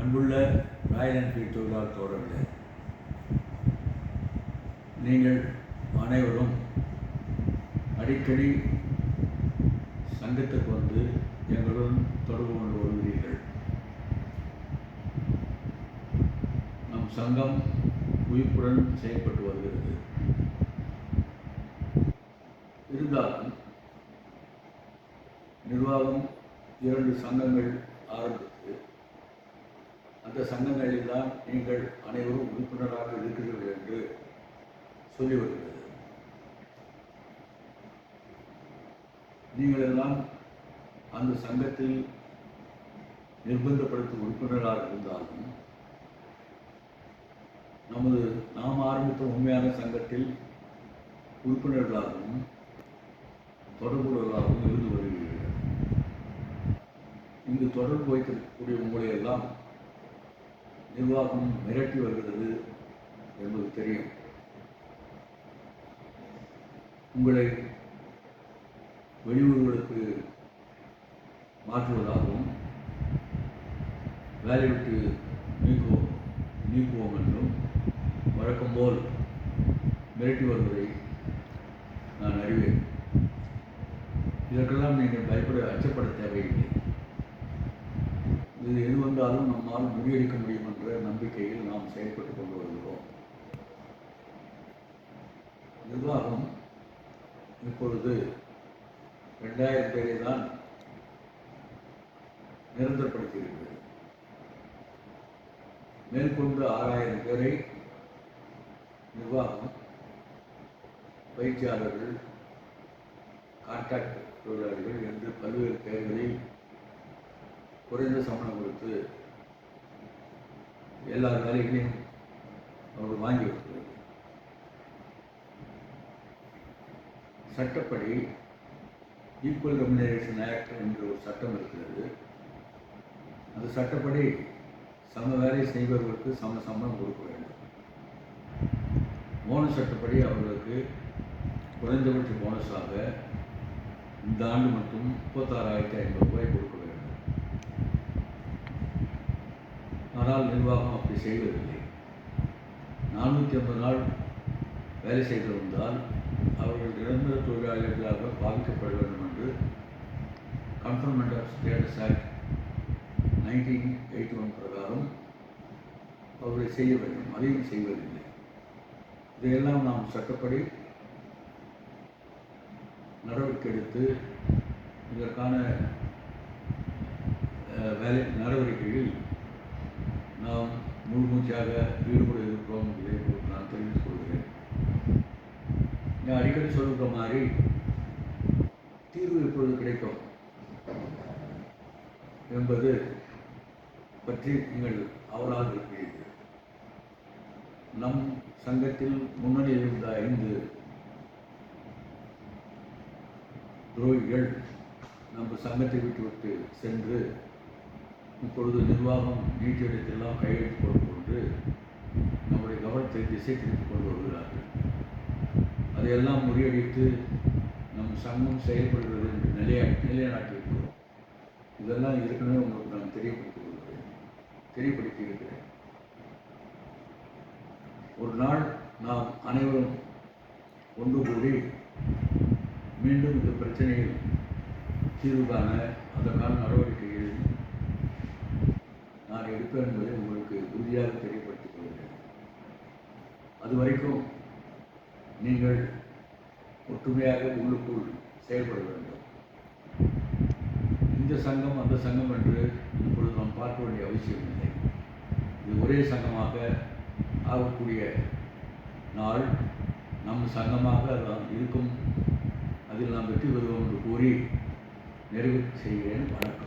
அன்புள்ள Royal Enfield தொழிலாளர் தோழர்களே, நீங்கள் அனைவரும் அடிக்கடி சங்கத்துக்கு வந்து எங்களுடன் தொடர்பு கொண்டு வருகிறீர்கள். நம் சங்கம் உயிர்ப்புடன் செயல்பட்டு வருகிறது. இருந்தாலும் நிர்வாகம் 2 சங்கங்கள் ஆரம்பித்து அந்த சங்கங்களில் தான் நீங்கள் அனைவரும் உறுப்பினராக இருக்கிறீர்கள் என்று சொல்லி வருகிறது. நீங்கள் எல்லாம் அந்த சங்கத்தில் நிர்பந்தப்படுத்தும் உறுப்பினராக இருந்தாலும் நாம் ஆரம்பித்த உண்மையான சங்கத்தில் உறுப்பினர்களாகவும் தொடர்புள்ளவர்களாகவும் இருந்து வருகிறீர்கள். இங்கு தொடர்பு வைக்கக்கூடிய உங்களை எல்லாம் நிர்வாகம் மிரட்டி வருகிறது என்பது தெரியும். உங்களை வெளியூர்களுக்கு மாற்றுவதாகவும் வேலை விட்டு நீக்குவோம் என்றும் வழக்கம் போல் மிரட்டி வருவதை நான் அறிவேன். இதற்கெல்லாம் நீங்கள் அச்சப்பட தேவையில்லை. இது எது வந்தாலும் நம்மால் முறியடிக்க முடியும் என்ற நம்பிக்கையில் நாம் செயல்பட்டுக் கொண்டு வருகிறோம். நிர்வாகம் இப்பொழுது 2000 பேரை தான் நிரந்தரப்படுத்தியிருக்கிறது. மேற்கொண்டு 6000 பேரை நிர்வாகம், பயிற்சியாளர்கள், கான்ட்ராக்ட் தொழிலாளர்கள் என்று பல்வேறு பெயர்களில் குறைந்த சம்பளம் கொடுத்து எல்லா வேலைகளையும் அவர்கள் வாங்கி வருகிறது. சட்டப்படி ஈக்குவல் ரெமுனரேஷன் ஆக்ட் என்ற ஒரு சட்டம் இருக்கிறது. அந்த சட்டப்படி சம வேலை செய்பவர்களுக்கு சம சம்பளம் கொடுக்க வேண்டும். போனஸ் சட்டப்படி அவர்களுக்கு குறைந்தபட்ச போனஸாக இந்த ஆண்டு மட்டும் 36,500 ரூபாய் கொடுக்க வேண்டும். ஆனால் நிர்வாகம் அப்படி செய்வதில்லை. 450 நாள் வேலை செய்திருந்தால் அவர்கள் நிரந்தர தொழிலாளர்களாக பாதிக்கப்பட வேண்டும் என்று கன்ஃபர்மெண்ட் ஆஃப் ஸ்டேட்டஸ் ஆக்ட் 1981 பிரகாரம் அவர்களை செய்ய வேண்டும். அதையும் செய்வதில்லை. இதையெல்லாம் நாம் சட்டப்படி நடவடிக்கை எடுத்து இதற்கான வேலை நடவடிக்கையில் நாம் முழுமூச்சாக ஈடுபட இருக்கிறோம் என்பதை நான் தெரிவித்துக் கொள்கிறேன். நான் அடிக்கடி சொல்கிற மாதிரி தீர்வு எப்பொழுது கிடைக்கும் என்பது பற்றி நீங்கள் அவராக இருக்கிறீர்கள். நம் சங்கத்தில் முன்னணியில் இருந்த 5 துரோகிகள் நம்ம சங்கத்தை விட்டு சென்று இப்பொழுது நிர்வாகம் நீட்டிடத்தெல்லாம் கையெழுத்து போட்டுக்கொண்டு நம்முடைய கவனத்தை திசை திருப்பிக் கொண்டு வருகிறார்கள். அதையெல்லாம் முறியடித்து நம் சங்கம் செயல்படுகிறது என்று நிலைநாட்டியிருக்கிறோம். இதெல்லாம் ஏற்கனவே உங்களுக்கு நான் தெரியப்படுத்தி இருக்கிறேன். ஒரு நாள் நாம் அனைவரும் ஒன்று கூடி மீண்டும் இந்த பிரச்சனையில் தீர்வு காண அதற்கான நடவடிக்கைகள் நான் எடுப்பேன் என்பதை உங்களுக்கு உறுதியாக தெரியப்படுத்திக் கொள்கிறேன். அதுவரைக்கும் நீங்கள் ஒற்றுமையாக உள்ளுக்குள் செயல்பட வேண்டும். இந்த சங்கம் அந்த சங்கம் என்று இப்பொழுது நாம் பார்க்க வேண்டிய அவசியம் இல்லை. இது ஒரே சங்கமாக ஆகக்கூடிய நாள் நம் சங்கமாக இருக்கும். அதில் நாம் வெற்றி பெறுவோம் என்று கூறி நிறைவு செய்கிறேன். வணக்கம்.